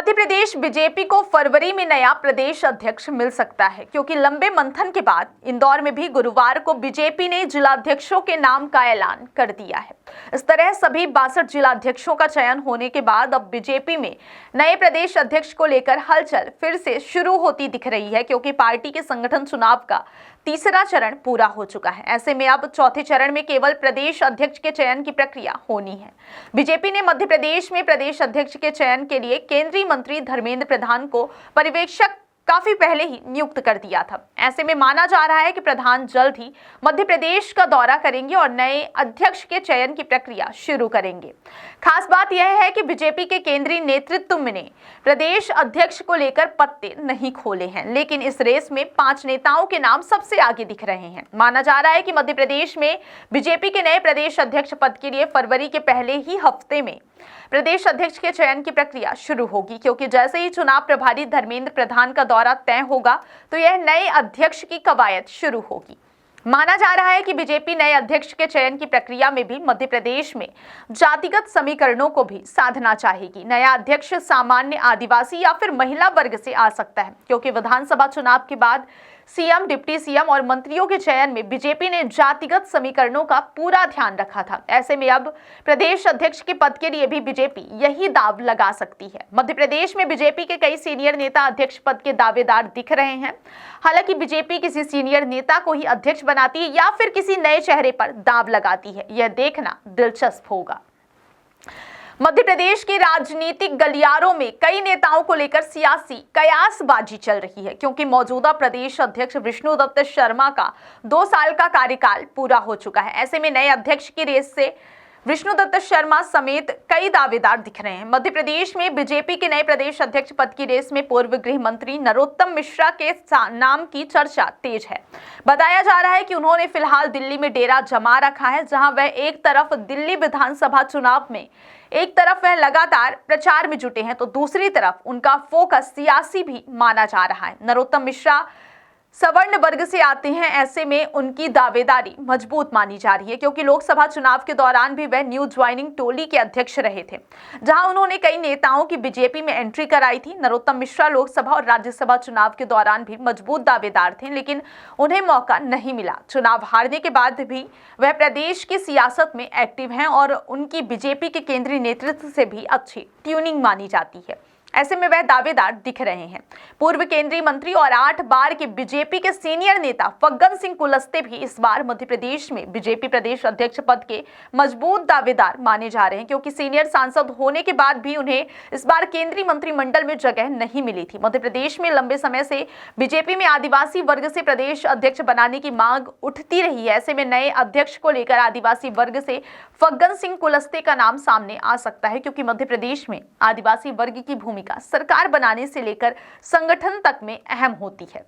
Madhya Pradesh BJP को फरवरी में नया प्रदेश अध्यक्ष मिल सकता है, क्योंकि लंबे मंथन के बाद इंदौर में भी गुरुवार को बीजेपी ने जिलाध्यक्षों के नाम का ऐलान कर दिया है। इस तरह सभी 62 जिलाध्यक्षों का चयन होने के बाद अब बीजेपी में नए प्रदेश अध्यक्ष को लेकर हलचल फिर से शुरू होती दिख रही है, क्योंकि पार्टी के संगठन चुनाव का तीसरा चरण पूरा हो चुका है। ऐसे में अब चौथे चरण में केवल प्रदेश अध्यक्ष के चयन की प्रक्रिया होनी है। बीजेपी ने मध्य प्रदेश में प्रदेश अध्यक्ष के चयन के लिए केंद्रीय मंत्री धर्मेंद्र प्रधान को पर्यवेक्षक काफी पहले ही नियुक्त कर दिया था। ऐसे में माना जा रहा है कि प्रधान जल्द ही मध्य प्रदेश का दौरा करेंगे और नए अध्यक्ष के चयन की प्रक्रिया शुरू करेंगे। खास बात यह है कि बीजेपी के केंद्रीय नेतृत्व ने प्रदेश अध्यक्ष को लेकर पत्ते नहीं खोले हैं, लेकिन इस रेस में 5 नेताओं के नाम सबसे आगे दिख रहे हैं। माना जा रहा है कि मध्य प्रदेश में बीजेपी के नए प्रदेश अध्यक्ष पद के लिए फरवरी के पहले ही हफ्ते में प्रदेश अध्यक्ष के चयन की प्रक्रिया शुरू होगी, क्योंकि जैसे ही चुनाव प्रभारी धर्मेंद्र प्रधान का दौरा तय होगा तो यह नए अध्यक्ष की कवायद शुरू होगी। माना जा रहा है कि बीजेपी नए अध्यक्ष के चयन की प्रक्रिया में भी मध्य प्रदेश में जातिगत समीकरणों को भी साधना चाहेगी। नया अध्यक्ष सामान्य, आदिवासी या फिर महिला वर्ग से आ सकता है, क्योंकि विधानसभा चुनाव के बाद सीएम, डिप्टी सीएम और मंत्रियों के चयन में बीजेपी ने जातिगत समीकरणों का पूरा ध्यान रखा था। ऐसे में अब प्रदेश अध्यक्ष के पद के लिए भी बीजेपी यही दाव लगा सकती है। मध्य प्रदेश में बीजेपी के कई सीनियर नेता अध्यक्ष पद के दावेदार दिख रहे हैं। हालांकि बीजेपी किसी सीनियर नेता को ही अध्यक्ष बनाती है या फिर किसी नए चेहरे पर दाव लगाती है, यह देखना दिलचस्प होगा। मध्य प्रदेश के राजनीतिक गलियारों में कई नेताओं को लेकर सियासी कयासबाजी चल रही है, क्योंकि मौजूदा प्रदेश अध्यक्ष विष्णुदत्त शर्मा का 2 साल का कार्यकाल पूरा हो चुका है। ऐसे में नए अध्यक्ष की रेस से विष्णुदत्त शर्मा समेत कई दावेदार दिख रहे हैं। मध्य प्रदेश में बीजेपी के नए प्रदेश अध्यक्ष पद की रेस में पूर्व गृह मंत्री नरोत्तम मिश्रा के नाम की चर्चा तेज है। बताया जा रहा है कि उन्होंने फिलहाल दिल्ली में डेरा जमा रखा है, जहां वह एक तरफ दिल्ली विधानसभा चुनाव में एक तरफ वह लगातार प्रचार में जुटे हैं, तो दूसरी तरफ उनका फोकस सियासी भी माना जा रहा है। नरोत्तम मिश्रा सवर्ण वर्ग से आते हैं, ऐसे में उनकी दावेदारी मजबूत मानी जा रही है, क्योंकि लोकसभा चुनाव के दौरान भी वह न्यू ज्वाइनिंग टोली के अध्यक्ष रहे थे, जहां उन्होंने कई नेताओं की बीजेपी में एंट्री कराई थी। नरोत्तम मिश्रा लोकसभा और राज्यसभा चुनाव के दौरान भी मजबूत दावेदार थे, लेकिन उन्हें मौका नहीं मिला। चुनाव हारने के बाद भी वह प्रदेश की सियासत में एक्टिव हैं और उनकी बीजेपी के केंद्रीय नेतृत्व से भी अच्छी ट्यूनिंग मानी जाती है। ऐसे में वह दावेदार दिख रहे हैं। पूर्व केंद्रीय मंत्री और 8 बार के बीजेपी के सीनियर नेता फग्गन सिंह कुलस्ते भी इस बार मध्य प्रदेश में बीजेपी प्रदेश अध्यक्ष पद के मजबूत दावेदार माने जा रहे हैं, क्योंकि सीनियर सांसद होने के बाद भी उन्हें इस बार केंद्रीय मंत्रिमंडल में जगह नहीं मिली थी। मध्य प्रदेश में लंबे समय से बीजेपी में आदिवासी वर्ग से प्रदेश अध्यक्ष बनाने की मांग उठती रही है। ऐसे में नए अध्यक्ष को लेकर आदिवासी वर्ग से फग्गन सिंह कुलस्ते का नाम सामने आ सकता है, क्योंकि मध्य प्रदेश में आदिवासी वर्ग की भूमिका सरकार बनाने से लेकर संगठन तक में अहम होती है।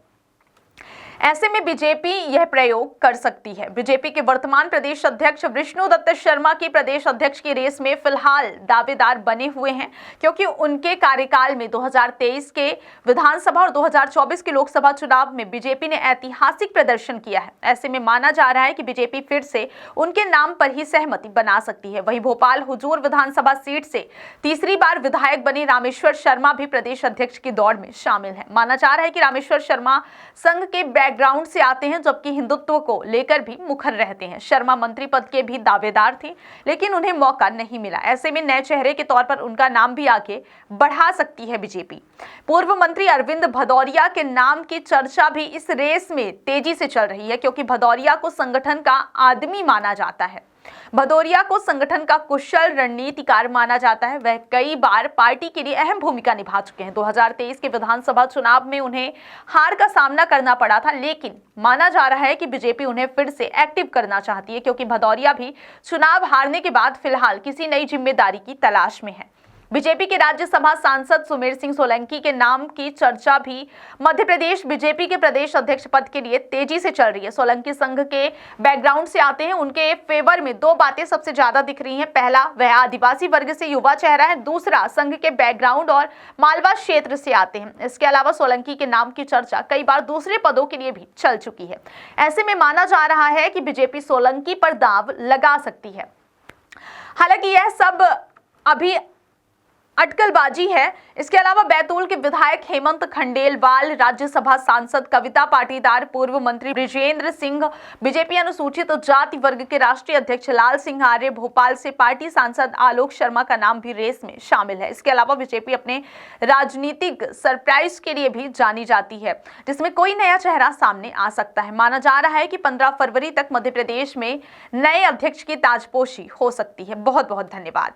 ऐसे में बीजेपी यह प्रयोग कर सकती है। बीजेपी के वर्तमान प्रदेश अध्यक्ष विष्णुदत्त शर्मा की प्रदेश अध्यक्ष की रेस में फिलहाल दावेदार बने हुए हैं, क्योंकि उनके कार्यकाल में 2023 के विधानसभा और 2024 के लोकसभा चुनाव में बीजेपी ने ऐतिहासिक प्रदर्शन किया है। ऐसे में माना जा रहा है कि बीजेपी फिर से उनके नाम पर ही सहमति बना सकती है। वहीं भोपाल हुजूर विधानसभा सीट से तीसरी बार विधायक बने रामेश्वर शर्मा भी प्रदेश अध्यक्ष की दौड़ में शामिल है। माना जा रहा है कि रामेश्वर शर्मा संघ के बैकग्राउंड से आते हैं, जबकि हिंदुत्व को लेकर भी मुखर रहते हैं। शर्मा मंत्री पद के भी दावेदार थे, लेकिन उन्हें मौका नहीं मिला। ऐसे में नए चेहरे के तौर पर उनका नाम भी आगे बढ़ा सकती है बीजेपी। पूर्व मंत्री अरविंद भदौरिया के नाम की चर्चा भी इस रेस में तेजी से चल रही है, क्योंकि भदौरिया को संगठन का आदमी माना जाता है। भदौरिया को संगठन का कुशल रणनीतिकार माना जाता है। वह कई बार पार्टी के लिए अहम भूमिका निभा चुके हैं। 2023 के विधानसभा चुनाव में उन्हें हार का सामना करना पड़ा था, लेकिन माना जा रहा है कि बीजेपी उन्हें फिर से एक्टिव करना चाहती है, क्योंकि भदौरिया भी चुनाव हारने के बाद फिलहाल किसी नई जिम्मेदारी की तलाश में है। बीजेपी के राज्यसभा सांसद सुमेर सिंह सोलंकी के नाम की चर्चा भी मध्य प्रदेश बीजेपी के प्रदेश अध्यक्ष पद के लिए तेजी से चल रही है। सोलंकी संघ के बैकग्राउंड से आते हैं। उनके फेवर में 2 बातें सबसे ज्यादा दिख रही हैं। पहला, वह आदिवासी वर्ग से युवा चेहरा है। दूसरा, संघ के बैकग्राउंड और मालवा क्षेत्र से आते हैं। इसके अलावा सोलंकी के नाम की चर्चा कई बार दूसरे पदों के लिए भी चल चुकी है। ऐसे में माना जा रहा है कि बीजेपी सोलंकी पर दांव लगा सकती है। हालांकि यह सब अभी अटकलबाजी है। इसके अलावा बैतूल के विधायक हेमंत खंडेलवाल, राज्यसभा सांसद कविता पाटीदार, पूर्व मंत्री बृजेंद्र सिंह, बीजेपी अनुसूचित जाति वर्ग के राष्ट्रीय अध्यक्ष लाल सिंह आर्य, भोपाल से पार्टी सांसद आलोक शर्मा का नाम भी रेस में शामिल है। इसके अलावा बीजेपी अपने राजनीतिक सरप्राइज के लिए भी जानी जाती है, जिसमें कोई नया चेहरा सामने आ सकता है। माना जा रहा है कि 15 फरवरी तक मध्य प्रदेश में नए अध्यक्ष की ताजपोशी हो सकती है। बहुत बहुत धन्यवाद।